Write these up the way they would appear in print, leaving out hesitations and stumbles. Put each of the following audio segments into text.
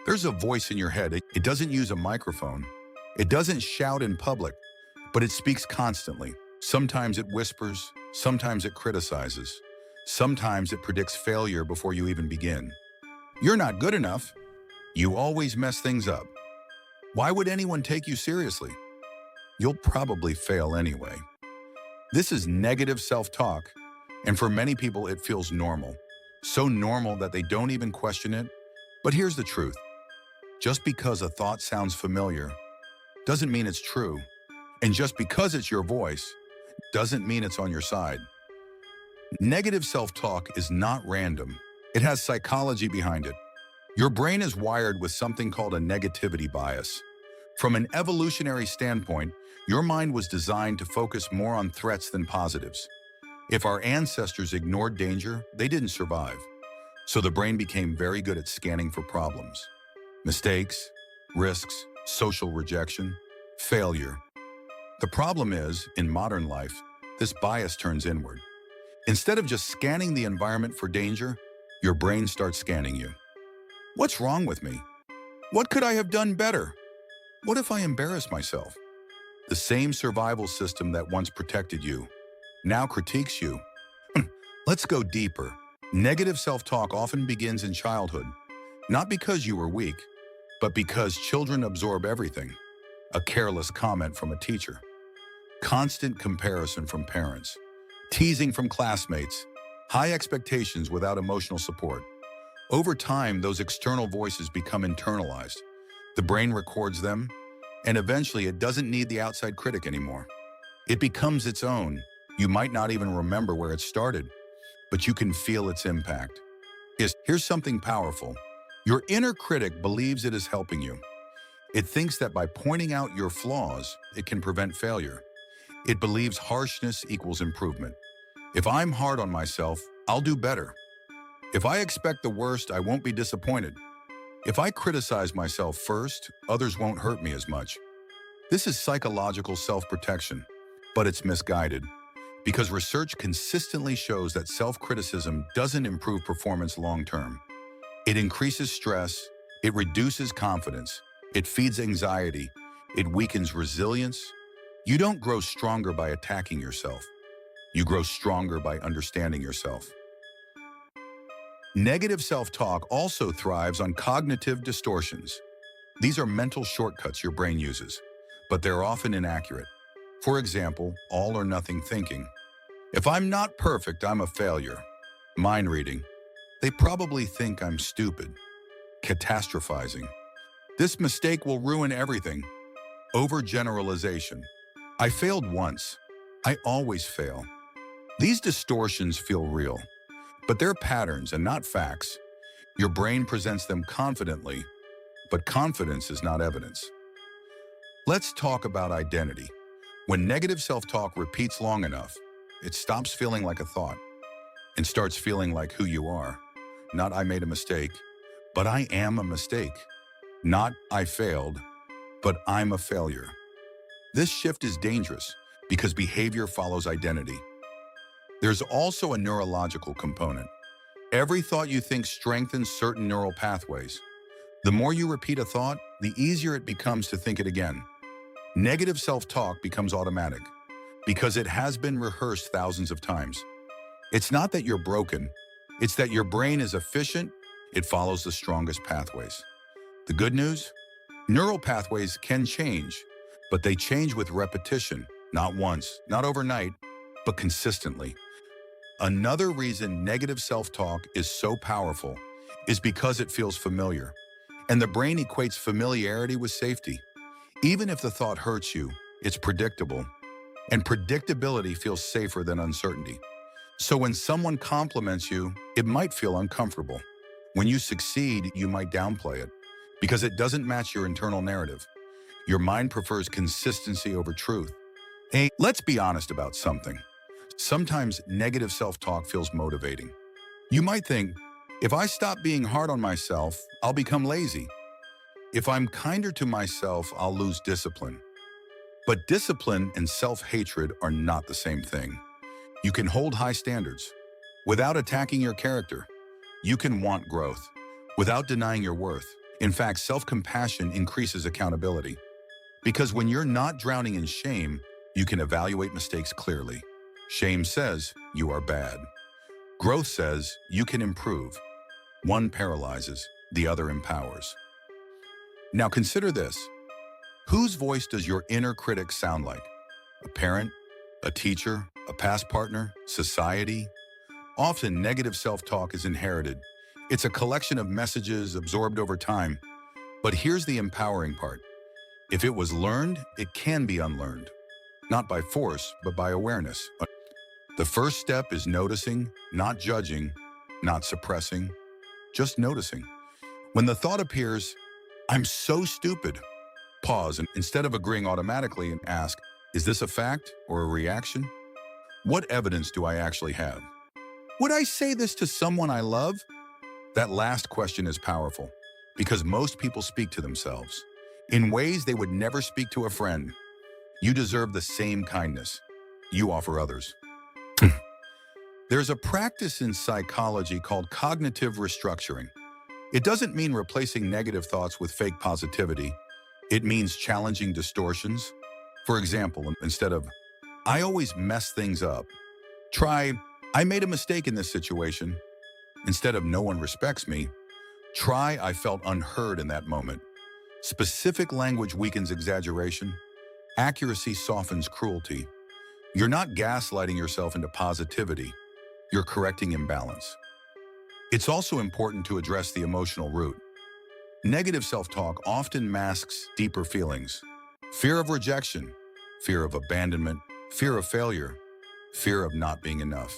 There's a voice in your head. It doesn't use a microphone. It doesn't shout in public, but it speaks constantly. Sometimes it whispers, sometimes it criticizes, sometimes it predicts failure before you even begin. You're not good enough. You always mess things up. Why would anyone take you seriously? You'll probably fail anyway. This is negative self-talk, and for many people it feels normal. So normal that they don't even question it. But here's the truth. Just because a thought sounds familiar doesn't mean it's true. And just because it's your voice doesn't mean it's on your side. Negative self-talk is not random. It has psychology behind it. Your brain is wired with something called a negativity bias. From an evolutionary standpoint, your mind was designed to focus more on threats than positives. If our ancestors ignored danger, they didn't survive. So the brain became very good at scanning for problems. Mistakes, risks, social rejection, failure. The problem is, in modern life, this bias turns inward. Instead of just scanning the environment for danger, your brain starts scanning you. What's wrong with me? What could I have done better? What if I embarrass myself? The same survival system that once protected you now critiques you. Let's go deeper. Negative self-talk often begins in childhood, not because you were weak, but because children absorb everything. A careless comment from a teacher, constant comparison from parents, teasing from classmates, high expectations without emotional support. Over time, those external voices become internalized. The brain records them, and eventually it doesn't need the outside critic anymore. It becomes its own. You might not even remember where it started, but you can feel its impact. Here's something powerful. Your inner critic believes it is helping you. It thinks that by pointing out your flaws, it can prevent failure. It believes harshness equals improvement. If I'm hard on myself, I'll do better. If I expect the worst, I won't be disappointed. If I criticize myself first, others won't hurt me as much. This is psychological self-protection, but it's misguided. Because research consistently shows that self-criticism doesn't improve performance long-term. It increases stress, it reduces confidence, it feeds anxiety, it weakens resilience. You don't grow stronger by attacking yourself. You grow stronger by understanding yourself. Negative self-talk also thrives on cognitive distortions. These are mental shortcuts your brain uses, but they're often inaccurate. For example, all or nothing thinking. If I'm not perfect, I'm a failure. Mind reading. They probably think I'm stupid. Catastrophizing. This mistake will ruin everything. Overgeneralization. I failed once. I always fail. These distortions feel real, but they're patterns and not facts. Your brain presents them confidently, but confidence is not evidence. Let's talk about identity. When negative self-talk repeats long enough, it stops feeling like a thought and starts feeling like who you are. Not I made a mistake, but I am a mistake. Not I failed, but I'm a failure. This shift is dangerous because behavior follows identity. There's also a neurological component. Every thought you think strengthens certain neural pathways. The more you repeat a thought, the easier it becomes to think it again. Negative self-talk becomes automatic because it has been rehearsed thousands of times. It's not that you're broken, it's that your brain is efficient, it follows the strongest pathways. The good news? Neural pathways can change, but they change with repetition, not once, not overnight, but consistently. Another reason negative self-talk is so powerful is because it feels familiar, and the brain equates familiarity with safety. Even if the thought hurts you, it's predictable, and predictability feels safer than uncertainty. So when someone compliments you, it might feel uncomfortable. When you succeed, you might downplay it because it doesn't match your internal narrative. Your mind prefers consistency over truth. Hey, let's be honest about something. Sometimes negative self-talk feels motivating. You might think, if I stop being hard on myself, I'll become lazy. If I'm kinder to myself, I'll lose discipline. But discipline and self-hatred are not the same thing. You can hold high standards without attacking your character. You can want growth without denying your worth. In fact, self-compassion increases accountability. Because when you're not drowning in shame, you can evaluate mistakes clearly. Shame says you are bad. Growth says you can improve. One paralyzes, the other empowers. Now consider this. Whose voice does your inner critic sound like? A parent, a teacher, a past partner, society? Often negative self-talk is inherited. It's a collection of messages absorbed over time. But here's the empowering part. If it was learned, it can be unlearned. Not by force, but by awareness. The first step is noticing, not judging, not suppressing, just noticing. When the thought appears, I'm so stupid, pause and instead of agreeing automatically and ask, is this a fact or a reaction? What evidence do I actually have? Would I say this to someone I love? That last question is powerful because most people speak to themselves in ways they would never speak to a friend. You deserve the same kindness you offer others. There's a practice in psychology called cognitive restructuring. It doesn't mean replacing negative thoughts with fake positivity. It means challenging distortions. For example, instead of, I always mess things up, try, I made a mistake in this situation. Instead of, no one respects me, try, I felt unheard in that moment. Specific language weakens exaggeration. Accuracy softens cruelty. You're not gaslighting yourself into positivity. You're correcting imbalance. It's also important to address the emotional root. Negative self-talk often masks deeper feelings. Fear of rejection, fear of abandonment, fear of failure, fear of not being enough.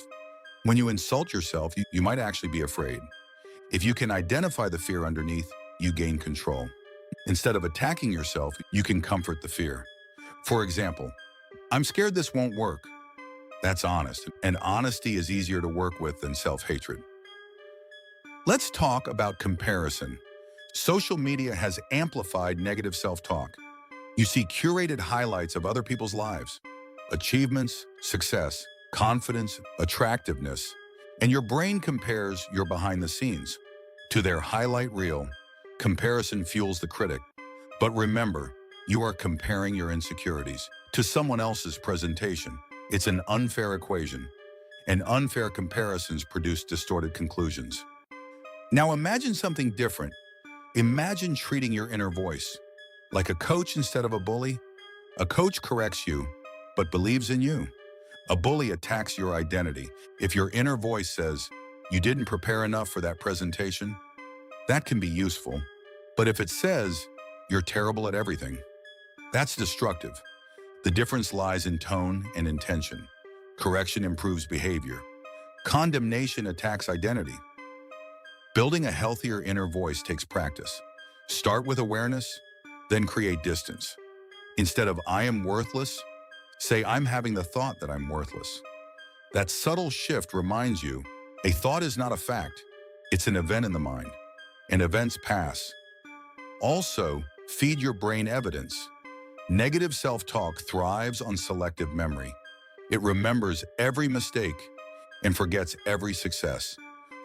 When you insult yourself, you might actually be afraid. If you can identify the fear underneath, you gain control. Instead of attacking yourself, you can comfort the fear. For example, I'm scared this won't work. That's honest, and honesty is easier to work with than self-hatred. Let's talk about comparison. Social media has amplified negative self-talk. You see curated highlights of other people's lives, achievements, success, confidence, attractiveness, and your brain compares your behind the scenes to their highlight reel. Comparison fuels the critic. But remember, you are comparing your insecurities to someone else's presentation. It's an unfair equation, and unfair comparisons produce distorted conclusions. Now imagine something different. Imagine treating your inner voice like a coach instead of a bully. A coach corrects you, but believes in you. A bully attacks your identity. If your inner voice says, you didn't prepare enough for that presentation, that can be useful. But if it says, you're terrible at everything, that's destructive. The difference lies in tone and intention. Correction improves behavior. Condemnation attacks identity. Building a healthier inner voice takes practice. Start with awareness, then create distance. Instead of I am worthless, say I'm having the thought that I'm worthless. That subtle shift reminds you, a thought is not a fact. It's an event in the mind, and events pass. Also, feed your brain evidence. Negative self-talk thrives on selective memory. It remembers every mistake and forgets every success.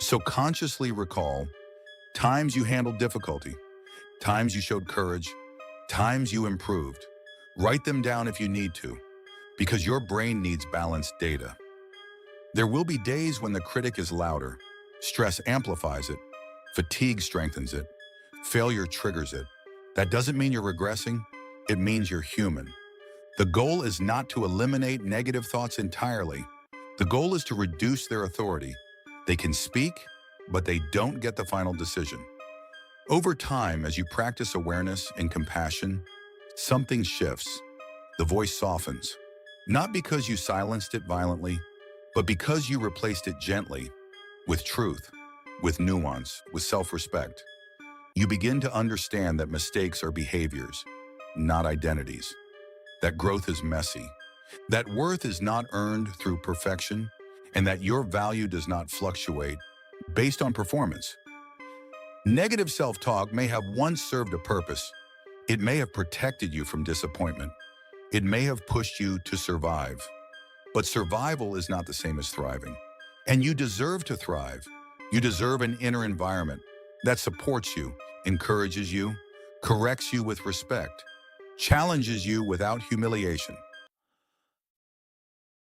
So consciously recall times you handled difficulty, times you showed courage, times you improved. Write them down if you need to, because your brain needs balanced data. There will be days when the critic is louder. Stress amplifies it, fatigue strengthens it, failure triggers it. That doesn't mean you're regressing. It means you're human. The goal is not to eliminate negative thoughts entirely. The goal is to reduce their authority. They can speak, but they don't get the final decision. Over time, as you practice awareness and compassion, something shifts. The voice softens. Not because you silenced it violently, but because you replaced it gently, with truth, with nuance, with self-respect. You begin to understand that mistakes are behaviors, not identities. That growth is messy. That worth is not earned through perfection, and that your value does not fluctuate based on performance. Negative self-talk may have once served a purpose. It may have protected you from disappointment. It may have pushed you to survive. But survival is not the same as thriving. And you deserve to thrive. You deserve an inner environment that supports you, encourages you, corrects you with respect, challenges you without humiliation.